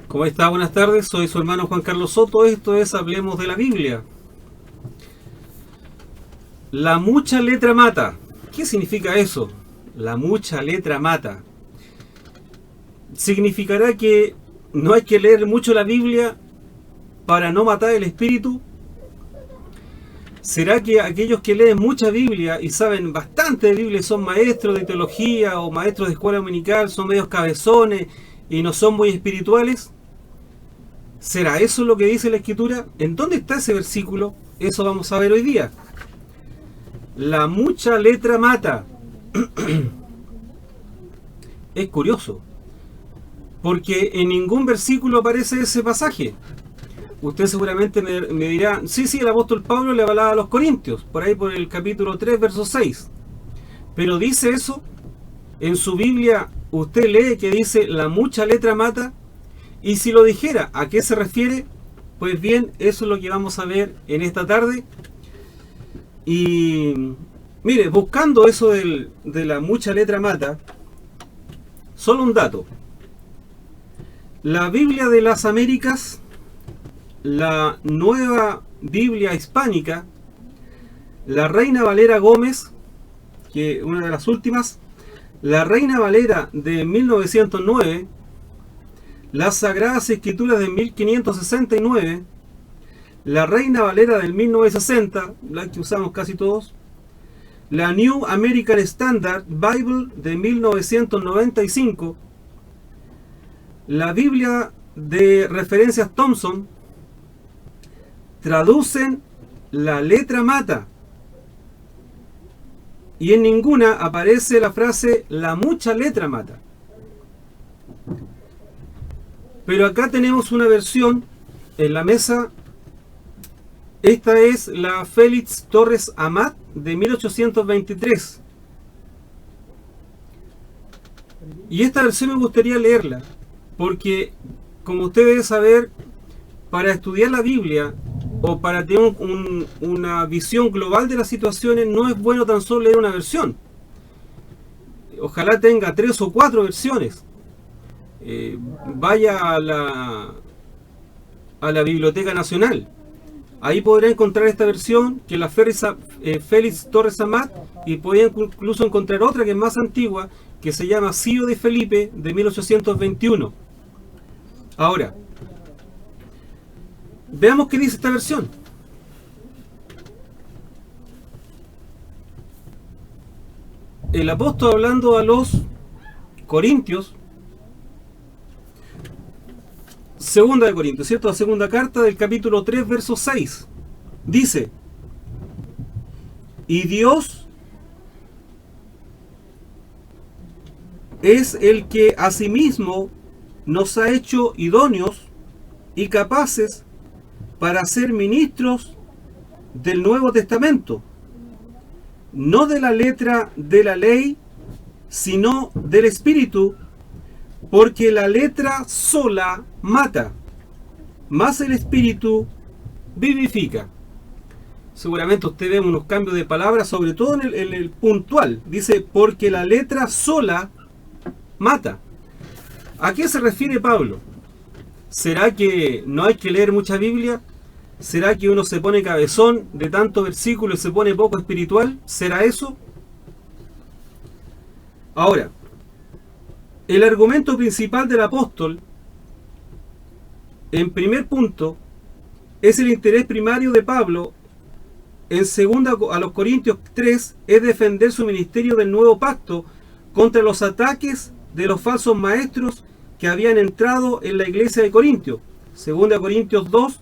¿Cómo está? Buenas tardes, soy su hermano Juan Carlos Soto, esto es Hablemos de la Biblia. La mucha letra mata. ¿Qué significa eso? La mucha letra mata. ¿Significará que no hay que leer mucho la Biblia para no matar el espíritu? ¿Será que aquellos que leen mucha Biblia y saben bastante de Biblia son maestros de teología o maestros de escuela dominical, son medios cabezones y no son muy espirituales? ¿Será eso lo que dice la Escritura? ¿En dónde está ese versículo? Eso vamos a ver hoy día. La mucha letra mata. Es curioso, porque en ningún versículo aparece ese pasaje. Usted seguramente me dirá, sí, el apóstol Pablo le hablaba a los Corintios, por ahí por el capítulo 3, verso 6. Pero dice eso, en su Biblia usted lee que dice la mucha letra mata, y si lo dijera, ¿a qué se refiere? Pues bien, eso es lo que vamos a ver en esta tarde. Y mire, buscando eso de la mucha letra mata, solo un dato. La Biblia de las Américas, la Nueva Biblia Hispánica, la Reina Valera Gómez, que una de las últimas, la Reina Valera de 1909, las Sagradas Escrituras de 1569, la Reina Valera del 1960, la que usamos casi todos, la New American Standard Bible de 1995, la Biblia de referencias Thompson, traducen la letra mata, y en ninguna aparece la frase la mucha letra mata. Pero acá tenemos una versión en la mesa. Esta es la Félix Torres Amat de 1823. Y esta versión me gustaría leerla, porque como usted debe saber, para estudiar la Biblia o para tener una visión global de las situaciones, no es bueno tan solo leer una versión. Ojalá tenga 3 o 4 versiones. Vaya a la Biblioteca Nacional. Ahí podrá encontrar esta versión, que es la Félix Torres Amat, y podrá incluso encontrar otra que es más antigua, que se llama Cío de Felipe, de 1821. Ahora, veamos qué dice esta versión. El apóstol, hablando a los Corintios, segunda de Corintios, ¿cierto? La segunda carta del capítulo 3, verso 6. Dice: y Dios es el que asimismo nos ha hecho idóneos y capaces para ser ministros del Nuevo Testamento, no de la letra de la ley, sino del Espíritu, porque la letra sola mata, mas el Espíritu vivifica. Seguramente usted ve unos cambios de palabras, sobre todo en el puntual. Dice, porque la letra sola mata. ¿A qué se refiere Pablo? ¿Será que no hay que leer mucha Biblia? ¿Será que uno se pone cabezón de tanto versículo y se pone poco espiritual? ¿Será eso? Ahora, el argumento principal del apóstol, en primer punto, es el interés primario de Pablo. En segunda a los Corintios 3, es defender su ministerio del nuevo pacto contra los ataques de los falsos maestros que habían entrado en la iglesia de Corintio. Segunda Corintios 2,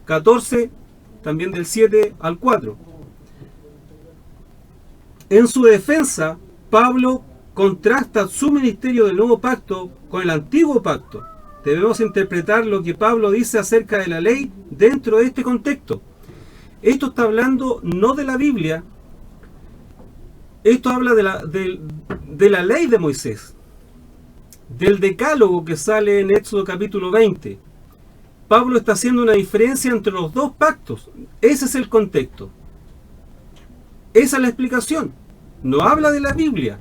14, también del 7 al 4. En su defensa, Pablo contrasta su ministerio del nuevo pacto con el antiguo pacto. Debemos interpretar lo que Pablo dice acerca de la ley dentro de este contexto. Esto está hablando no de la Biblia, esto habla de la ley de Moisés, del decálogo que sale en Éxodo capítulo 20. Pablo está haciendo una diferencia entre los dos pactos. Ese es el contexto. Esa es la explicación. No habla de la Biblia.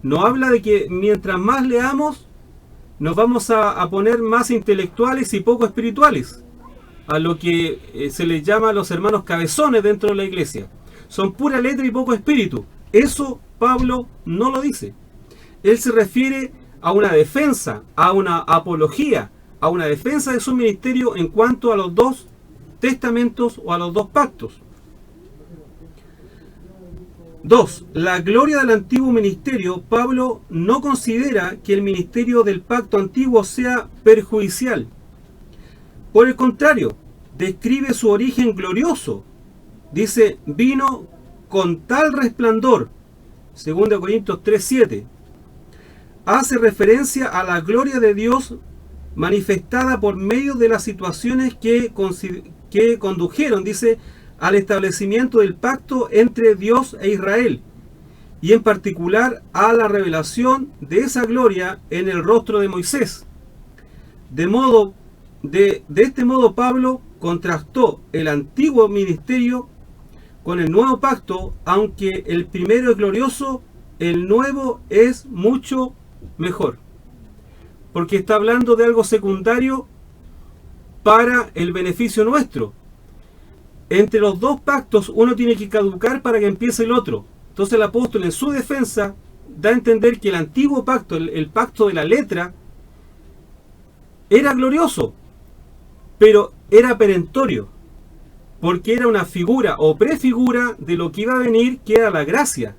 No habla de que mientras más leamos, nos vamos a poner más intelectuales y poco espirituales, a lo que se les llama a los hermanos cabezones dentro de la iglesia. Son pura letra y poco espíritu. Eso Pablo no lo dice. Él se refiere a una defensa, a una apología, a una defensa de su ministerio en cuanto a los dos testamentos o a los dos pactos. 2. La gloria del antiguo ministerio. Pablo no considera que el ministerio del pacto antiguo sea perjudicial. Por el contrario, describe su origen glorioso. Dice, vino con tal resplandor. 2 Corintios 3:7. Hace referencia a la gloria de Dios manifestada por medio de las situaciones que condujeron, dice, al establecimiento del pacto entre Dios e Israel, y en particular a la revelación de esa gloria en el rostro de Moisés. De este modo Pablo contrastó el antiguo ministerio con el nuevo pacto. Aunque el primero es glorioso, el nuevo es mucho mejor, porque está hablando de algo secundario para el beneficio nuestro. Entre los dos pactos uno tiene que caducar para que empiece el otro. Entonces el apóstol en su defensa da a entender que el antiguo pacto, el pacto de la letra, era glorioso, pero era perentorio, porque era una figura o prefigura de lo que iba a venir, que era la gracia.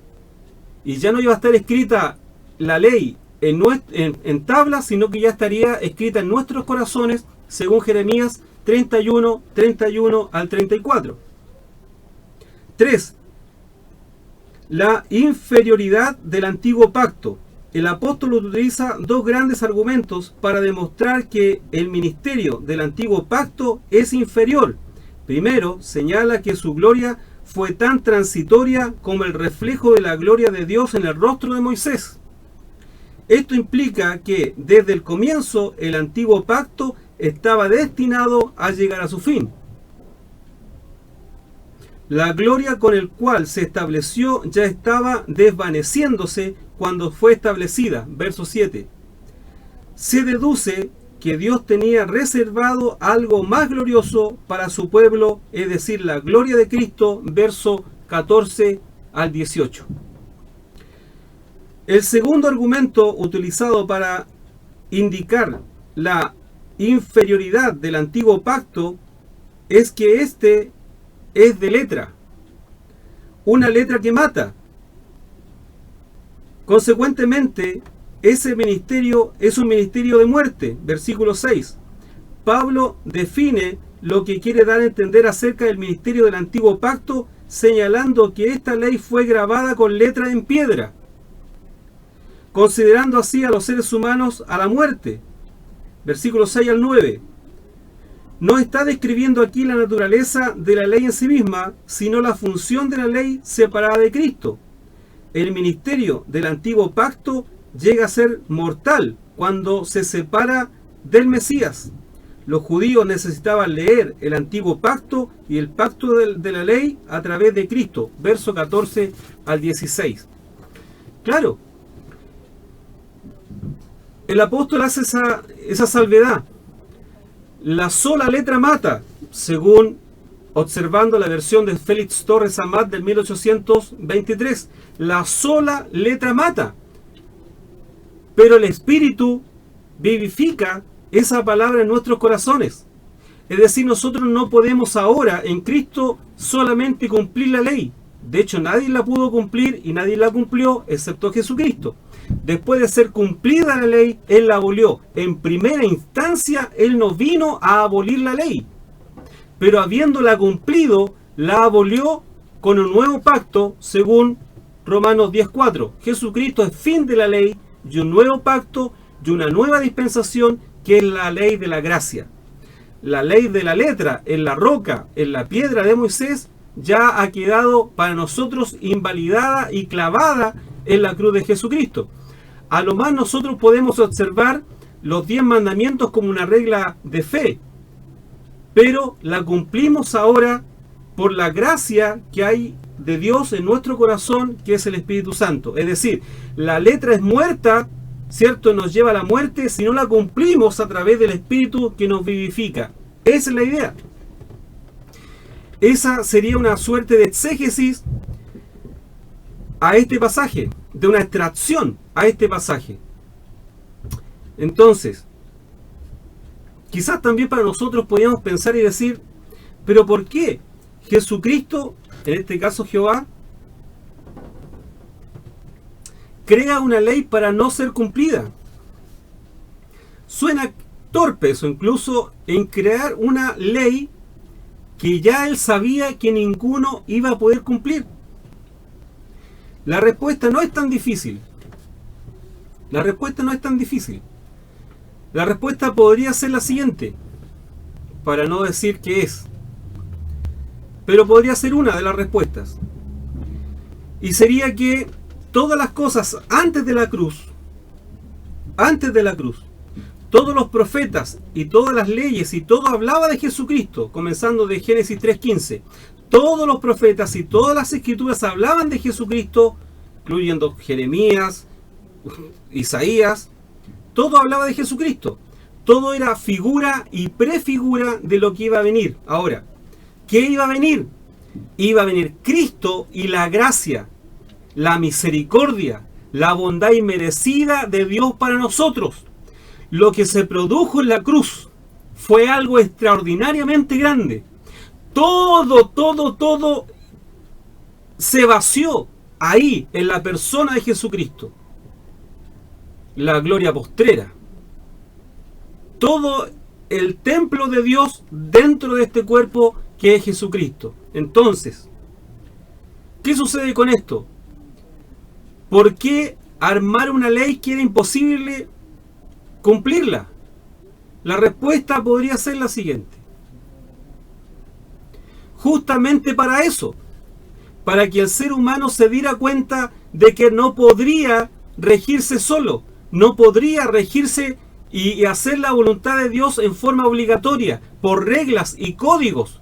Y ya no iba a estar escrita la ley en tablas, sino que ya estaría escrita en nuestros corazones, según Jeremías 31 al 34. 3. La inferioridad del antiguo pacto. El apóstol utiliza dos grandes argumentos para demostrar que el ministerio del antiguo pacto es inferior. Primero, señala que su gloria fue tan transitoria como el reflejo de la gloria de Dios en el rostro de Moisés. Esto implica que desde el comienzo el antiguo pacto estaba destinado a llegar a su fin. La gloria con el cual se estableció ya estaba desvaneciéndose cuando fue establecida. Verso 7. Se deduce que Dios tenía reservado algo más glorioso para su pueblo, es decir, la gloria de Cristo. Verso 14 al 18. El segundo argumento utilizado para indicar la inferioridad del antiguo pacto es que este es de letra, una letra que mata. Consecuentemente, ese ministerio es un ministerio de muerte. Versículo 6. Pablo define lo que quiere dar a entender acerca del ministerio del antiguo pacto, señalando que esta ley fue grabada con letra en piedra, considerando así a los seres humanos a la muerte. Versículos 6 al 9. No está describiendo aquí la naturaleza de la ley en sí misma, sino la función de la ley separada de Cristo. El ministerio del antiguo pacto llega a ser mortal cuando se separa del Mesías. Los judíos necesitaban leer el antiguo pacto y el pacto de la ley a través de Cristo. Verso 14 al 16. Claro, el apóstol hace esa salvedad. La sola letra mata, según observando la versión de Félix Torres Amat del 1823. La sola letra mata, pero el Espíritu vivifica esa palabra en nuestros corazones. Es decir, nosotros no podemos ahora en Cristo solamente cumplir la ley. De hecho, nadie la pudo cumplir y nadie la cumplió excepto Jesucristo. Después de ser cumplida la ley, Él la abolió. En primera instancia, Él no vino a abolir la ley, pero habiéndola cumplido, la abolió con un nuevo pacto, según Romanos 10:4. Jesucristo es fin de la ley y un nuevo pacto y una nueva dispensación, que es la ley de la gracia. La ley de la letra en la roca, en la piedra de Moisés, ya ha quedado para nosotros invalidada y clavada en la cruz de Jesucristo. A lo más nosotros podemos observar los 10 mandamientos como una regla de fe, pero la cumplimos ahora por la gracia que hay de Dios en nuestro corazón, que es el Espíritu Santo. Es decir, la letra es muerta ¿cierto?, nos lleva a la muerte si no la cumplimos a través del Espíritu que nos vivifica. Esa es la idea. Esa sería una suerte de exégesis a este pasaje, de una extracción a este pasaje. Entonces, quizás también para nosotros podríamos pensar y decir, pero ¿por qué Jesucristo, en este caso Jehová, crea una ley para no ser cumplida? Suena torpe eso, incluso en crear una ley que ya él sabía que ninguno iba a poder cumplir. La respuesta no es tan difícil. La respuesta no es tan difícil. La respuesta podría ser la siguiente, para no decir que es, pero podría ser una de las respuestas. Y sería que todas las cosas antes de la cruz, todos los profetas y todas las leyes y todo hablaba de Jesucristo, comenzando de Génesis 3:15. Todos los profetas y todas las escrituras hablaban de Jesucristo, incluyendo Jeremías, Isaías. Todo hablaba de Jesucristo. Todo era figura y prefigura de lo que iba a venir. Ahora, ¿qué iba a venir? Iba a venir Cristo y la gracia, la misericordia, la bondad inmerecida de Dios para nosotros. Lo que se produjo en la cruz fue algo extraordinariamente grande. Todo se vació ahí, en la persona de Jesucristo. La gloria postrera. Todo el templo de Dios dentro de este cuerpo que es Jesucristo. Entonces, ¿qué sucede con esto? ¿Por qué armar una ley que era imposible cumplirla? La respuesta podría ser la siguiente. Justamente para eso, para que el ser humano se diera cuenta de que no podría regirse solo, no podría regirse y hacer la voluntad de Dios en forma obligatoria, por reglas y códigos,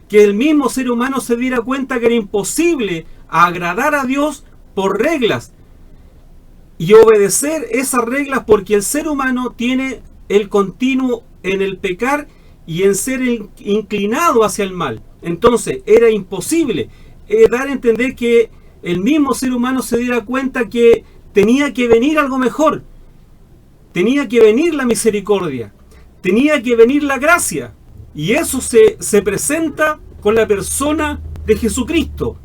que el mismo ser humano se diera cuenta que era imposible agradar a Dios por reglas y obedecer esas reglas, porque el ser humano tiene el continuo en el pecar y en ser inclinado hacia el mal. Entonces era imposible dar a entender que el mismo ser humano se diera cuenta que tenía que venir algo mejor, tenía que venir la misericordia, tenía que venir la gracia, y eso se presenta con la persona de Jesucristo.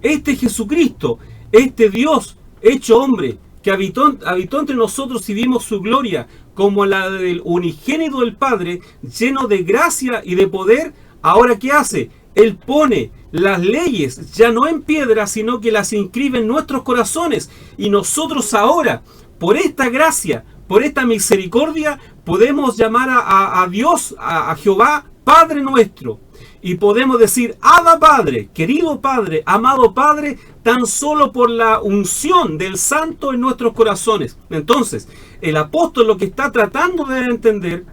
Este Jesucristo, este Dios hecho hombre, que habitó entre nosotros y vimos su gloria como la del unigénito del Padre, lleno de gracia y de poder. Ahora, ¿qué hace? Él pone las leyes ya no en piedra, sino que las inscribe en nuestros corazones, y nosotros ahora, por esta gracia, por esta misericordia, podemos llamar a Dios, a Jehová, Padre nuestro. Y podemos decir, Abba Padre, querido Padre, amado Padre, tan solo por la unción del Santo en nuestros corazones. Entonces, el apóstol lo que está tratando de entender,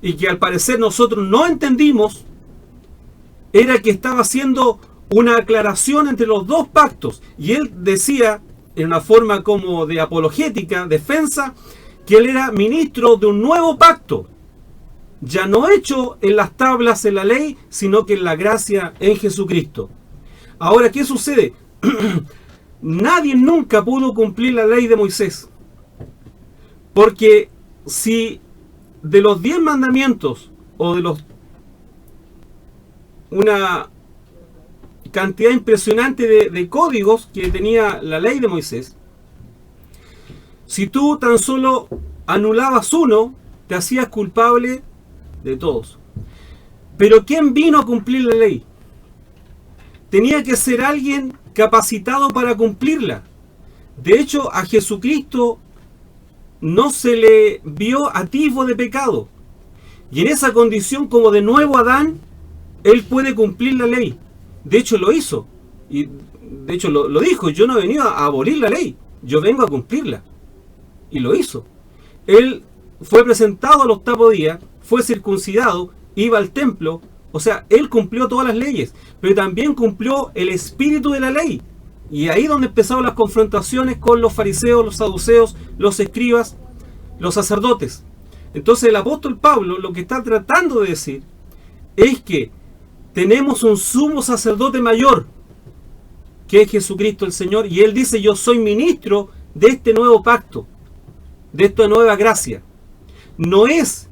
y que al parecer nosotros no entendimos, era que estaba haciendo una aclaración entre los dos pactos. Y él decía, en una forma como de apologética, defensa, que él era ministro de un nuevo pacto, ya no hecho en las tablas, en la ley, sino que en la gracia en Jesucristo. Ahora, ¿qué sucede? Nadie nunca pudo cumplir la ley de Moisés, porque si de los 10 mandamientos o de los una cantidad impresionante de códigos que tenía la ley de Moisés, si tú tan solo anulabas uno, te hacías culpable de todos. Pero ¿quién vino a cumplir la ley? Tenía que ser alguien capacitado para cumplirla. De hecho, a Jesucristo no se le vio atisbo de pecado. Y en esa condición, como de nuevo Adán, él puede cumplir la ley. De hecho, lo hizo. Y de hecho, lo dijo. Yo no he venido a abolir la ley. Yo vengo a cumplirla. Y lo hizo. Él fue presentado al 8º día, fue circuncidado, iba al templo. O sea, él cumplió todas las leyes, pero también cumplió el espíritu de la ley. Y ahí donde empezaron las confrontaciones con los fariseos, los saduceos, los escribas, los sacerdotes. Entonces el apóstol Pablo lo que está tratando de decir es que tenemos un sumo sacerdote mayor, que es Jesucristo el Señor, y él dice: yo soy ministro de este nuevo pacto, de esta nueva gracia. No es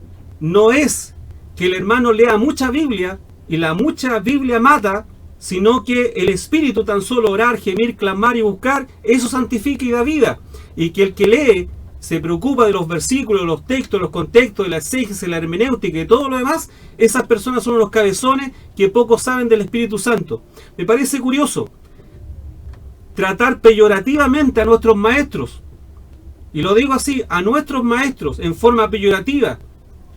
que el hermano lea mucha Biblia y la mucha Biblia mata, sino que el Espíritu, tan solo orar, gemir, clamar y buscar, eso santifica y da vida. Y que el que lee se preocupa de los versículos, los textos, los contextos, de la exégesis, la hermenéutica y todo lo demás, esas personas son los cabezones que poco saben del Espíritu Santo. Me parece curioso tratar peyorativamente a nuestros maestros, y lo digo así, a nuestros maestros en forma peyorativa,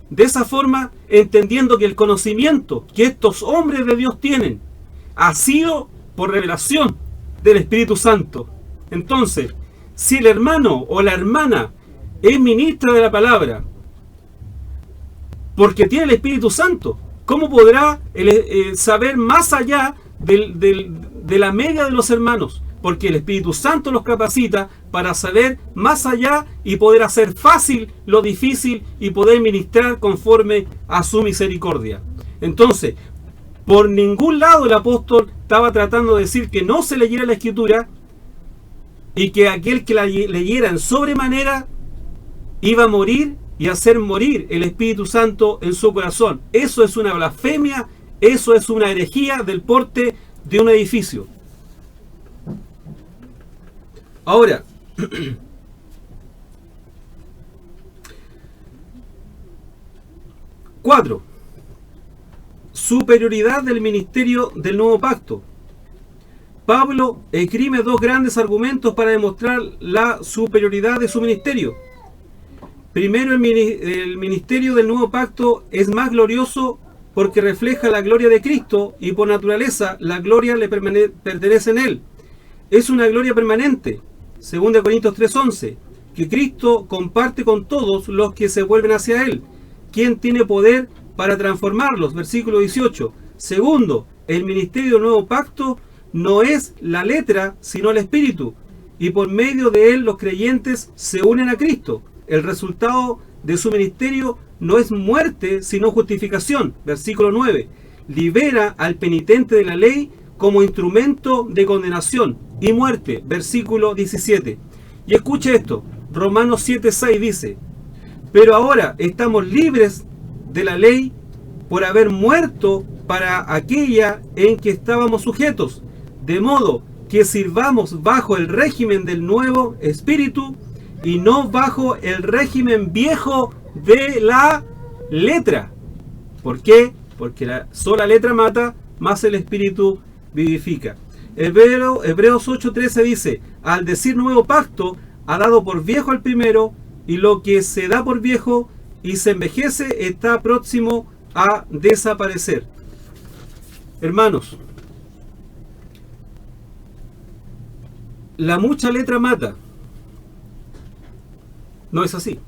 de esa forma entendiendo que el conocimiento que estos hombres de Dios tienen ha sido por revelación del Espíritu Santo. Entonces, si el hermano o la hermana es ministra de la palabra porque tiene el Espíritu Santo, ¿cómo podrá saber más allá de la media de los hermanos? Porque el Espíritu Santo los capacita para saber más allá y poder hacer fácil lo difícil y poder ministrar conforme a su misericordia. Entonces, por ningún lado el apóstol estaba tratando de decir que no se leyera la Escritura y que aquel que la leyera en sobremanera iba a morir y hacer morir el Espíritu Santo en su corazón. Eso es una blasfemia, eso es una herejía del porte de un edificio. Ahora, cuatro, superioridad del ministerio del nuevo pacto. Pablo escribe dos grandes argumentos para demostrar la superioridad de su ministerio. Primero, el ministerio del nuevo pacto es más glorioso porque refleja la gloria de Cristo y por naturaleza la gloria le pertenece en él. Es una gloria permanente. 2 Corintios 3:11, que Cristo comparte con todos los que se vuelven hacia Él, quien tiene poder para transformarlos. Versículo 18. Segundo, el ministerio del nuevo pacto no es la letra, sino el espíritu, y por medio de él los creyentes se unen a Cristo. El resultado de su ministerio no es muerte, sino justificación. Versículo 9. Libera al penitente de la ley como instrumento de condenación y muerte. Versículo 17. Y escuche esto, Romanos 7:6 dice: pero ahora estamos libres de la ley por haber muerto para aquella en que estábamos sujetos, de modo que sirvamos bajo el régimen del nuevo espíritu y no bajo el régimen viejo de la letra. ¿Por qué? Porque la sola letra mata, más el espíritu vivifica. Hebreos 8:13 dice: al decir nuevo pacto, ha dado por viejo al primero, y lo que se da por viejo y se envejece está próximo a desaparecer. Hermanos, la mucha letra mata. No es así.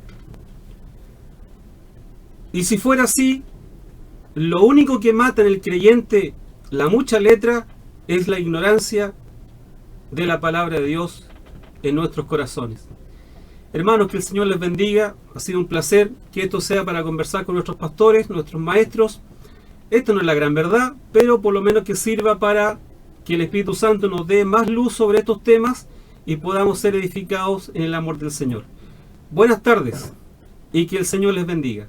Y si fuera así, lo único que mata en el creyente la mucha letra es la ignorancia de la palabra de Dios en nuestros corazones. Hermanos, que el Señor les bendiga. Ha sido un placer que esto sea para conversar con nuestros pastores, nuestros maestros. Esto no es la gran verdad, pero por lo menos que sirva para que el Espíritu Santo nos dé más luz sobre estos temas y podamos ser edificados en el amor del Señor. Buenas tardes y que el Señor les bendiga.